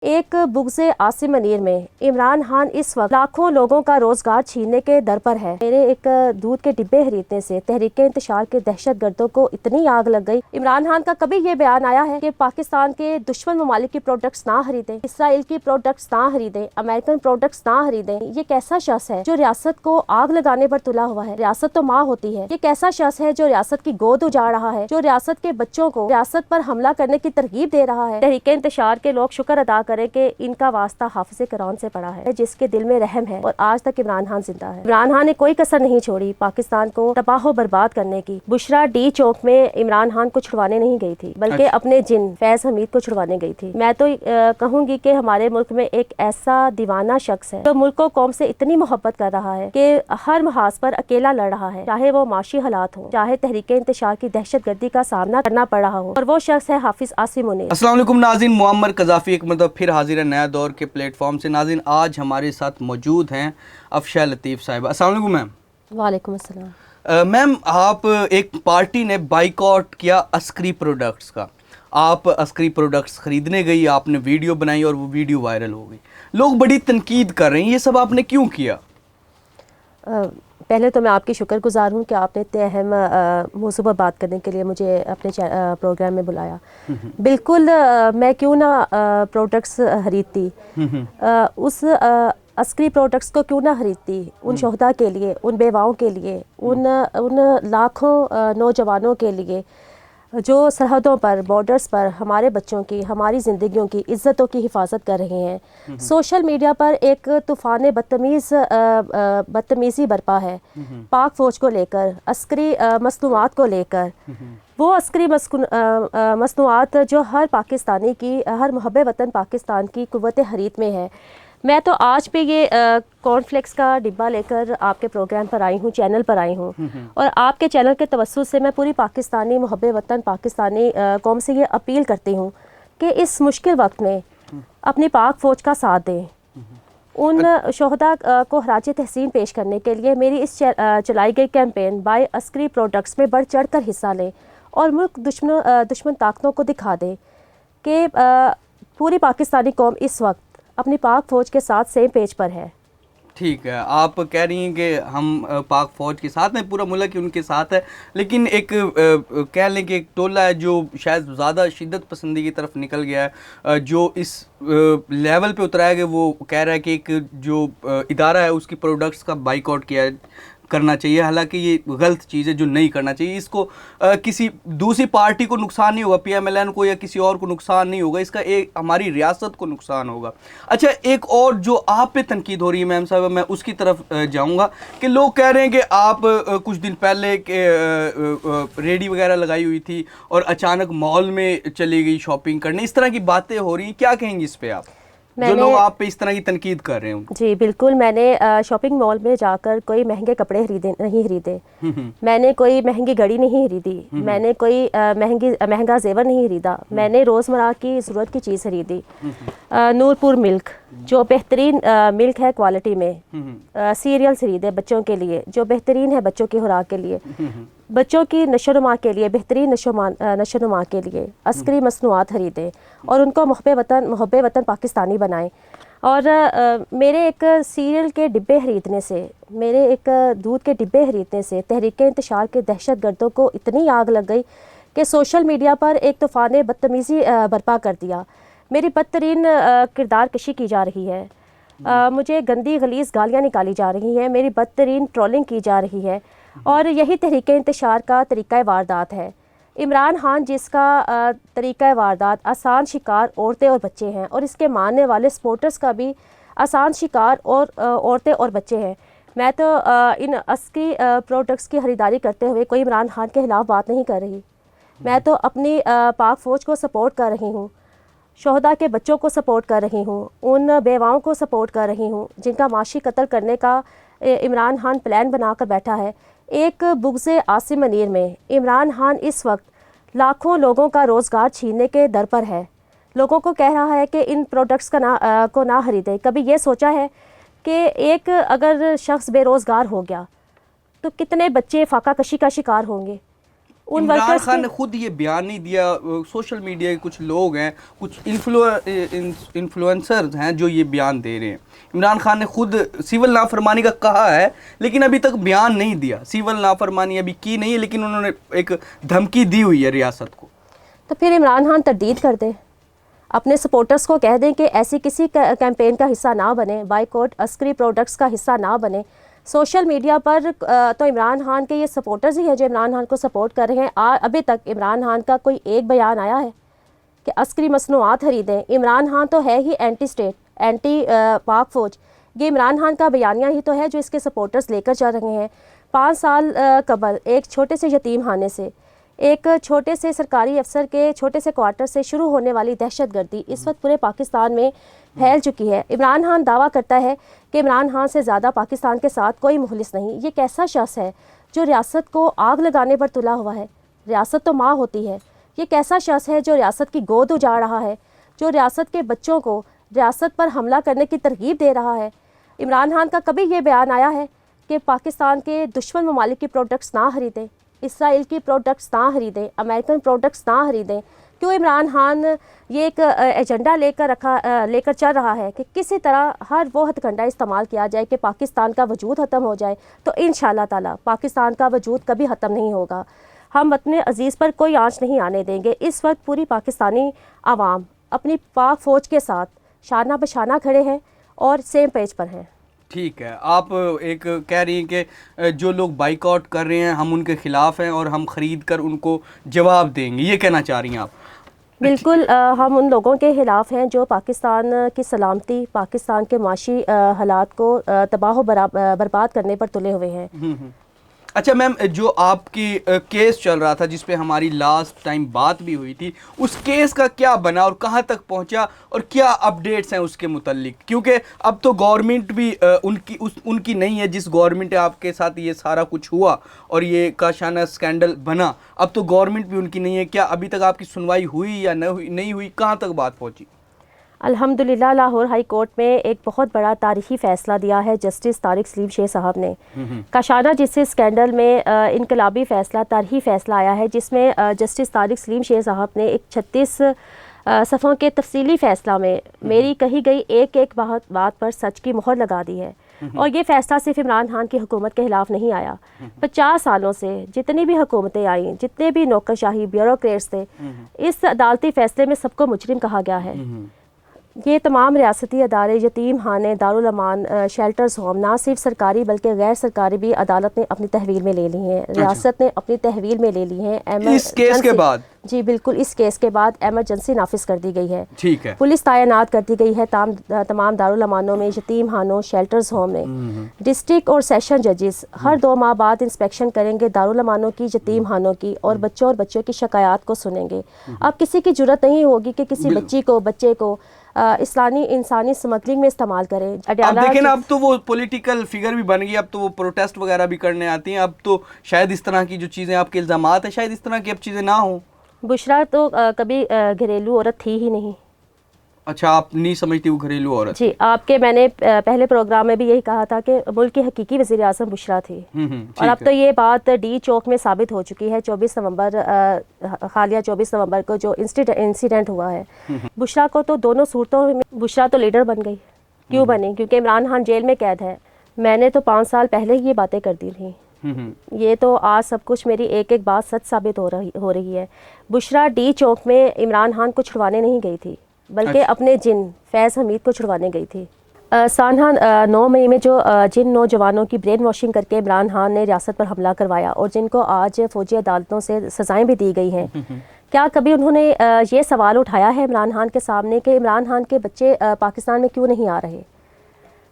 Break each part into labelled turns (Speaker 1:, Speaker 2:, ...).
Speaker 1: ایک بغض عاصم منیر میں عمران خان اس وقت لاکھوں لوگوں کا روزگار چھیننے کے در پر ہے۔ میرے ایک دودھ کے ڈبے خریدنے سے تحریک انتشار کے دہشت گردوں کو اتنی آگ لگ گئی۔ عمران خان کا کبھی یہ بیان آیا ہے کہ پاکستان کے دشمن ممالک کی پروڈکٹس نہ خریدیں، اسرائیل کی پروڈکٹس نہ خریدیں، امریکن پروڈکٹس نہ خریدیں؟ یہ کیسا شخص ہے جو ریاست کو آگ لگانے پر تلا ہوا ہے؟ ریاست تو ماں ہوتی ہے۔ یہ کیسا شخص ہے جو ریاست کی گود اجاڑ رہا ہے، جو ریاست کے بچوں کو ریاست پر حملہ کرنے کی ترغیب دے رہا ہے؟ تحریک انتشار کے لوگ شکر ادا کریں کہ ان کا واسطہ حافظ قرآن سے پڑا ہے، جس کے دل میں رحم ہے، اور آج تک عمران خان زندہ ہے۔ عمران خان نے کوئی کسر نہیں چھوڑی پاکستان کو تباہ و برباد کرنے کی۔ بشرا ڈی چوک میں عمران خان کو چھڑوانے نہیں گئی تھی، بلکہ اپنے جن فیض حمید کو چھڑوانے گئی تھی۔ میں تو کہوں گی کہ ہمارے ملک میں ایک ایسا دیوانہ شخص ہے جو ملک و قوم سے اتنی محبت کر رہا ہے کہ ہر محاذ پر اکیلا لڑ رہا ہے، چاہے وہ معاشی حالات ہوں، چاہے تحریک انتشار کی دہشت گردی کا سامنا کرنا پڑ رہا ہو، اور وہ شخص ہے حافظ عاصم منیر۔
Speaker 2: السلام علیکم ناظرین، معمر قذافی ایک مرتبہ پھر حاضر ہے نیا دور کے پلیٹ فارم سے۔ ناظرین، آج ہمارے ساتھ موجود ہیں افشا لطیف صاحبہ۔ السلام علیکم میم۔
Speaker 1: وعلیکم السلام۔
Speaker 2: میم، آپ ایک پارٹی نے بائیکاٹ کیا عسکری پروڈکٹس کا، آپ عسکری پروڈکٹس خریدنے گئی، آپ نے ویڈیو بنائی اور وہ ویڈیو وائرل ہو گئی، لوگ بڑی تنقید کر رہے ہیں، یہ سب آپ نے کیوں کیا؟
Speaker 1: پہلے تو میں آپ کی شکر گزار ہوں کہ آپ نے اتنے اہم موضوع پر بات کرنے کے لیے مجھے اپنے پروگرام میں بلایا۔ بالکل، میں کیوں نہ پروڈکٹس خریدتی، اس عسکری پروڈکٹس کو کیوں نہ خریدتی ان شہداء کے لیے، ان بیواؤں کے لیے، ان لاکھوں نوجوانوں کے لیے جو سرحدوں پر، بارڈرز پر ہمارے بچوں کی، ہماری زندگیوں کی، عزتوں کی حفاظت کر رہے ہیں۔ سوشل میڈیا پر ایک طوفان بدتمیزی برپا ہے پاک فوج کو لے کر، عسکری مصنوعات کو لے کر، وہ عسکری مصنوعات جو ہر پاکستانی کی، ہر محب وطن پاکستان کی قوت خرید میں ہے۔ میں تو آج بھی یہ کارن فلیکس کا ڈبہ لے کر آپ کے پروگرام پر آئی ہوں، چینل پر آئی ہوں، اور آپ کے چینل کے توسط سے میں پوری پاکستانی محب وطن پاکستانی قوم سے یہ اپیل کرتی ہوں کہ اس مشکل وقت میں اپنی پاک فوج کا ساتھ دیں، ان شہداء کو خراج تحسین پیش کرنے کے لیے میری اس چلائی گئی کیمپین بائی عسکری پروڈکٹس میں بڑھ چڑھ کر حصہ لیں، اور ملک دشمن طاقتوں کو دکھا دیں کہ پوری پاکستانی قوم اس وقت اپنی پاک فوج کے ساتھ سیم پیج پر ہے۔
Speaker 2: ٹھیک ہے، آپ کہہ رہی ہیں کہ ہم پاک فوج کے ساتھ ہیں، پورا ملک ان کے ساتھ ہے، لیکن ایک کہہ لیں کہ ایک ٹولہ ہے جو شاید زیادہ شدت پسندی کی طرف نکل گیا ہے، جو اس لیول پہ اترایا کہ وہ کہہ رہا ہے کہ ایک جو ادارہ ہے اس کی پروڈکٹس کا بائیکاٹ کرنا چاہیے، حالانکہ یہ غلط چیز ہے جو نہیں کرنا چاہیے۔ اس کو کسی دوسری پارٹی کو نقصان نہیں ہوگا، پی ایم ایل این کو یا کسی اور کو نقصان نہیں ہوگا، اس کا ایک ہماری ریاست کو نقصان ہوگا۔ اچھا، ایک اور جو آپ پہ تنقید ہو رہی ہے میم صاحب، میں اس کی طرف جاؤں گا کہ لوگ کہہ رہے ہیں کہ آپ کچھ دن پہلے ریڈی وغیرہ لگائی ہوئی تھی اور اچانک مال میں چلی گئی شاپنگ کرنے، اس طرح کی باتیں ہو رہی ہیں، کیا کہیں گے اس پہ آپ، جو لوگ آپ پہ اس طرح کی تنقید کر رہے ہوں؟
Speaker 1: جی بالکل، میں نے شاپنگ مال میں جا کر کوئی مہنگے کپڑے نہیں خریدے، میں نے کوئی مہنگی گھڑی نہیں خریدی، میں نے کوئی مہنگا زیور نہیں خریدا، میں نے روزمرہ کی ضرورت کی چیز خریدی۔ نور پور ملک جو بہترین ملک ہے کوالٹی میں، سیریل خریدے بچوں کے لیے جو بہترین ہے بچوں کی خوراک کے لیے، بچوں کی نشو و نما کے لیے، بہترین نشو و نما کے لیے عسکری مصنوعات خریدیں اور ان کو محب وطن پاکستانی بنائیں۔ اور میرے ایک سیریل کے ڈبے خریدنے سے، میرے ایک دودھ کے ڈبے خریدنے سے تحریک انتشار کے دہشت گردوں کو اتنی آگ لگ گئی کہ سوشل میڈیا پر ایک طوفان بدتمیزی برپا کر دیا، میری بدترین کردار کشی کی جا رہی ہے، مجھے گندی غلیظ گالیاں نکالی جا رہی ہیں، میری بدترین ٹرولنگ کی جا رہی ہے، اور یہی تحریک انتشار کا طریقہ واردات ہے۔ عمران خان جس کا طریقہ واردات آسان شکار عورتیں اور بچے ہیں، اور اس کے ماننے والے سپورٹرز کا بھی آسان شکار اور عورتیں اور بچے ہیں۔ میں تو ان عسکری پروڈکٹس کی خریداری کرتے ہوئے کوئی عمران خان کے خلاف بات نہیں کر رہی، میں تو اپنی پاک فوج کو سپورٹ کر رہی ہوں، شہداء کے بچوں کو سپورٹ کر رہی ہوں، ان بیواؤں کو سپورٹ کر رہی ہوں جن کا معاشی قتل کرنے کا عمران خان پلان بنا کر بیٹھا ہے۔ ایک بغض عاصم منیر میں عمران خان اس وقت لاکھوں لوگوں کا روزگار چھیننے کے در پر ہے، لوگوں کو کہہ رہا ہے کہ ان پروڈکٹس کو نہ خریدیں۔ کبھی یہ سوچا ہے کہ ایک اگر شخص بے روزگار ہو گیا تو کتنے بچے فاقہ کشی کا شکار ہوں گے؟ ان
Speaker 2: عمران
Speaker 1: ورکرز
Speaker 2: خان نے خود یہ بیان نہیں دیا، سوشل میڈیا کے کچھ لوگ ہیں، کچھ انفلوئنسرز ہیں جو یہ بیان دے رہے ہیں. عمران خان نے خود سول نافرمانی کا کہا ہے لیکن ابھی تک بیان نہیں دیا. سول نافرمانی ابھی کی نہیں ہے لیکن انہوں نے ایک دھمکی دی ہوئی ہے ریاست کو.
Speaker 1: تو پھر عمران خان تردید کر دیں، اپنے سپورٹرز کو کہہ دیں کہ ایسی کسی کیمپین کا حصہ نہ بنے، بائیکاٹ عسکری پروڈکٹس کا حصہ نہ بنے. سوشل میڈیا پر تو عمران خان کے یہ سپورٹرز ہی ہیں جو عمران خان کو سپورٹ کر رہے ہیں. ابھی تک عمران خان کا کوئی ایک بیان آیا ہے کہ عسکری مصنوعات خریدیں؟ عمران خان تو ہے ہی اینٹی اسٹیٹ، اینٹی پاک فوج. یہ عمران خان کا بیانیہ ہی تو ہے جو اس کے سپورٹرز لے کر چل رہے ہیں. 5 سال قبل ایک چھوٹے سے یتیم خانے سے، ایک چھوٹے سے سرکاری افسر کے چھوٹے سے کوارٹر سے شروع ہونے والی دہشت گردی اس وقت پورے پاکستان میں پھیل چکی ہے. عمران خان دعویٰ کرتا ہے کہ عمران خان سے زیادہ پاکستان کے ساتھ کوئی مخلص نہیں. یہ کیسا شخص ہے جو ریاست کو آگ لگانے پر تلا ہوا ہے؟ ریاست تو ماں ہوتی ہے. یہ کیسا شخص ہے جو ریاست کی گود اجاڑ رہا ہے، جو ریاست کے بچوں کو ریاست پر حملہ کرنے کی ترغیب دے رہا ہے؟ عمران خان کا کبھی یہ بیان آیا ہے کہ پاکستان کے دشمن ممالک کی پروڈکٹس نہ خریدیں، اسرائیل کی پروڈکٹس نہ خریدیں، امریکن پروڈکٹس نہ خریدیں؟ کیوں عمران خان یہ ایک ایجنڈا لے کر چل رہا ہے کہ کسی طرح ہر وہ ہتھ کنڈا استعمال کیا جائے کہ پاکستان کا وجود ختم ہو جائے؟ تو انشاءاللہ تعالی پاکستان کا وجود کبھی ختم نہیں ہوگا. ہم اپنے عزیز پر کوئی آنچ نہیں آنے دیں گے. اس وقت پوری پاکستانی عوام اپنی پاک فوج کے ساتھ شانہ بشانہ کھڑے ہیں اور سیم پیج پر ہیں.
Speaker 2: ٹھیک ہے، آپ ایک کہہ رہی ہیں کہ جو لوگ بائیکاٹ کر رہے ہیں ہم ان کے خلاف ہیں اور ہم خرید کر ان کو جواب دیں گے، یہ کہنا چاہ رہی ہیں آپ؟
Speaker 1: بالکل، ہم ان لوگوں کے خلاف ہیں جو پاکستان کی سلامتی، پاکستان کے معاشی حالات کو تباہ و برباد کرنے پر تلے ہوئے ہیں.
Speaker 2: اچھا میم، جو آپ کی کیس چل رہا تھا جس پہ ہماری لاسٹ ٹائم بات بھی ہوئی تھی، اس کیس کا کیا بنا اور کہاں تک پہنچا اور کیا اپڈیٹس ہیں اس کے متعلق؟ کیونکہ اب تو گورنمنٹ بھی ان کی نہیں ہے جس گورنمنٹ آپ کے ساتھ یہ سارا کچھ ہوا اور یہ کاشانہ اسکینڈل بنا، اب تو گورنمنٹ بھی ان کی نہیں ہے. کیا ابھی تک آپ کی سنوائی ہوئی یا نہیں ہوئی؟ کہاں تک بات پہنچی؟
Speaker 1: الحمدللہ لاہور ہائی کورٹ میں ایک بہت بڑا تاریخی فیصلہ دیا ہے جسٹس طارق سلیم شیخ صاحب نے. کاشانہ جنسی اسکینڈل میں انقلابی فیصلہ، تاریخی فیصلہ آیا ہے جس میں جسٹس طارق سلیم شیخ صاحب نے ایک 36 صفحوں کے تفصیلی فیصلہ میں میری کہی گئی ایک بات پر سچ کی مہر لگا دی ہے. اور یہ فیصلہ صرف عمران خان کی حکومت کے خلاف نہیں آیا. 50 سالوں سے جتنی بھی حکومتیں آئیں، جتنے بھی نوکرشاہی بیوروکریٹس تھے، اس عدالتی فیصلے میں سب کو مجرم کہا گیا ہے. یہ تمام ریاستی ادارے، یتیم خانے، دارالامان، شیلٹرز ہوم، نہ صرف سرکاری بلکہ غیر سرکاری بھی عدالت نے اپنی تحویل میں لے لی ہیں، ریاست نے اپنی تحویل میں لے لی ہیں.
Speaker 2: اس کیس کے بعد؟
Speaker 1: جی بالکل، اس کیس کے بعد ایمرجنسی نافذ کر دی گئی ہے.
Speaker 2: ٹھیک ہے.
Speaker 1: پولیس تعینات کر دی گئی ہے تمام دارالامانوں میں، یتیم خانوں، شیلٹرز ہوم میں. ڈسٹرکٹ اور سیشن ججز ہر 2 ماہ بعد انسپیکشن کریں گے دارالامانوں کی، یتیم خانوں کی، اور بچوں کی شکایات کو سنیں گے. اب کسی کی جرت نہیں ہوگی کہ کسی بچے کو انسانی سمگلنگ میں استعمال کریں.
Speaker 2: اب دیکھیں نا، اب تو وہ پولیٹیکل فگر بھی بن گئی، اب تو وہ پروٹیسٹ وغیرہ بھی کرنے آتی ہیں. اب تو شاید اس طرح کی جو چیزیں آپ کے الزامات ہیں، شاید اس طرح کی اب چیزیں نہ ہوں.
Speaker 1: بشرا تو کبھی گھریلو عورت تھی ہی نہیں.
Speaker 2: اچھا، آپ نہیں سمجھتی وہ گھریلو عورت؟
Speaker 1: جی، میں نے پہلے پروگرام میں بھی یہی کہا تھا کہ ملک کی حقیقی وزیر اعظم بشرا تھی. اور اب تو یہ بات ڈی چوک میں ثابت ہو چکی ہے. 24 نومبر حالیہ 24 نومبر کو جو انسیڈنٹ ہوا ہے، بشرا کو تو دونوں صورتوں میں بشرا تو لیڈر بن گئی. کیوں بنی؟ کیونکہ عمران خان جیل میں قید ہے. میں نے تو 5 سال پہلے ہی یہ باتیں کر دی تھیں. یہ تو آج سب کچھ میری ایک بات سچ ثابت ہو رہی ہے. بشرا ڈی چوک میں عمران خان کو چھڑوانے نہیں گئی تھی بلکہ اپنے جن فیض حمید کو چھڑوانے گئی تھی. سانحہ 9 مئی میں جو جن نوجوانوں کی برین واشنگ کر کے عمران خان نے ریاست پر حملہ کروایا اور جن کو آج فوجی عدالتوں سے سزائیں بھی دی گئی ہیں، کیا کبھی انہوں نے یہ سوال اٹھایا ہے عمران خان کے سامنے کہ عمران خان کے بچے پاکستان میں کیوں نہیں آ رہے؟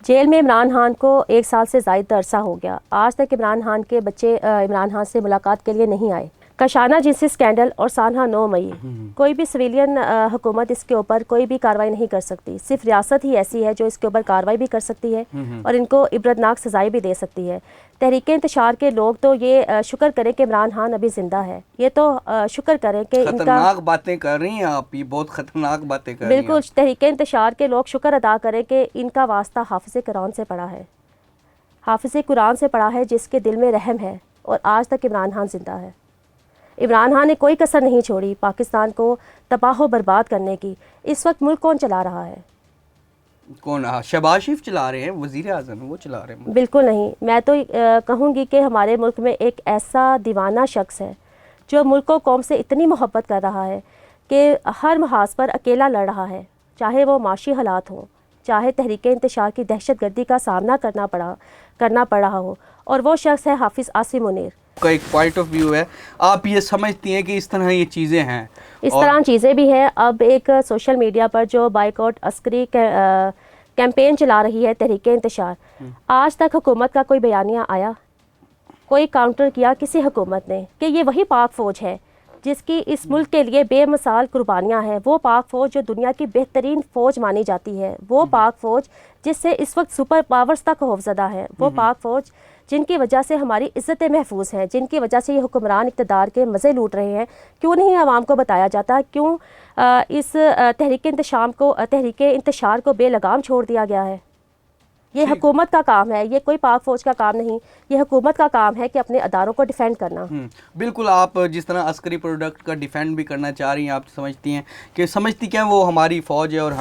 Speaker 1: جیل میں عمران خان کو 1 سال سے زائد عرصہ ہو گیا، آج تک عمران خان کے بچے عمران خان سے ملاقات کے لیے نہیں آئے. کاشانہ جنسی اسکینڈل اور سانحہ 9 مئی، کوئی بھی سویلین حکومت اس کے اوپر کوئی بھی کارروائی نہیں کر سکتی. صرف ریاست ہی ایسی ہے جو اس کے اوپر کارروائی بھی کر سکتی ہے اور ان کو عبرتناک سزائیں بھی دے سکتی ہے. تحریک انتشار کے لوگ تو یہ شکر کریں کہ عمران خان ابھی زندہ ہے. یہ تو شکر کریں کہ ان کا
Speaker 2: خطرناک باتیں کر رہی ہیں آپ، یہ بہت خطرناک باتیں کر رہی ہیں.
Speaker 1: بالکل، تحریک انتشار کے لوگ شکر ادا کریں کہ ان کا واسطہ حافظ قرآن سے پڑا ہے، حافظ قرآن سے پڑا ہے جس کے دل میں رحم ہے، اور آج تک عمران خان زندہ ہے. عمران خان نے کوئی کسر نہیں چھوڑی پاکستان کو تباہ و برباد کرنے کی. اس وقت ملک کون چلا رہا ہے؟
Speaker 2: کون؟ شہباز شریف چلا رہے ہیں، وزیر اعظم وہ چلا رہے ہیں.
Speaker 1: بالکل نہیں. میں تو کہوں گی کہ ہمارے ملک میں ایک ایسا دیوانہ شخص ہے جو ملک و قوم سے اتنی محبت کر رہا ہے کہ ہر محاذ پر اکیلا لڑ رہا ہے، چاہے وہ معاشی حالات ہوں، چاہے تحریک انتشار کی دہشت گردی کا سامنا کرنا پڑ رہا ہو، اور وہ شخص ہے حافظ عاصم منیر.
Speaker 2: کا ایک پوائنٹ آف ویو ہے، آپ یہ سمجھتی ہیں کہ اس طرح یہ چیزیں ہیں؟
Speaker 1: اس طرح چیزیں بھی ہیں. اب ایک سوشل میڈیا پر جو بائیکاٹ عسکری کیمپین چلا رہی ہے تحریک انتشار، آج تک حکومت کا کوئی بیانیہ آیا؟ کوئی کاؤنٹر کیا کسی حکومت نے کہ یہ وہی پاک فوج ہے جس کی اس ملک کے لیے بے مثال قربانیاں ہیں، وہ پاک فوج جو دنیا کی بہترین فوج مانی جاتی ہے، وہ پاک فوج جس سے اس وقت سپر پاورز تک خوفزدہ ہے، وہ پاک فوج جن کی وجہ سے ہماری عزتیں محفوظ ہیں، جن کی وجہ سے یہ حکمران اقتدار کے مزے لوٹ رہے ہیں. کیوں نہیں عوام کو بتایا جاتا؟ کیوں اس تحریک انتشار کو بے لگام چھوڑ دیا گیا ہے؟ یہ حکومت کا کام ہے، یہ کوئی پاک فوج کا کام نہیں. یہ حکومت کا کام ہے کہ اپنے اداروں کو ڈیفینڈ کرنا.
Speaker 2: بالکل. آپ جس طرح عسکری پروڈکٹ کا ڈیفینڈ بھی کرنا چاہ رہی ہیں، آپ سمجھتی ہیں کہ کیا وہ ہماری فوج ہے اور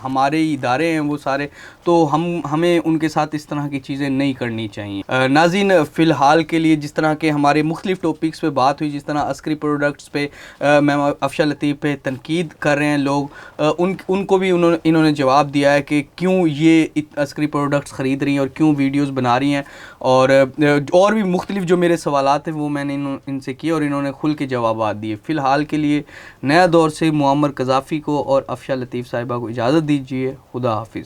Speaker 2: ہمارے ادارے ہیں وہ سارے، تو ہمیں ان کے ساتھ اس طرح کی چیزیں نہیں کرنی چاہیے. ناظرین، فی الحال کے لیے جس طرح کے ہمارے مختلف ٹاپکس پہ بات ہوئی، جس طرح عسکری پروڈکٹس پہ میم افشا لطیف پہ تنقید کر رہے ہیں لوگ، ان کو بھی انہوں نے جواب دیا ہے کہ کیوں یہ عسکری پروڈکٹس خرید رہی ہیں اور کیوں ویڈیوز بنا رہی ہیں، اور بھی مختلف جو میرے سوالات ہیں وہ میں نے ان سے کیے اور انہوں نے کھل کے جوابات دیے. فی الحال کے لیے نیا دور سے معمر قذافی کو اور افشا لطیف صاحبہ کو اجازت دیجیے. خدا حافظ.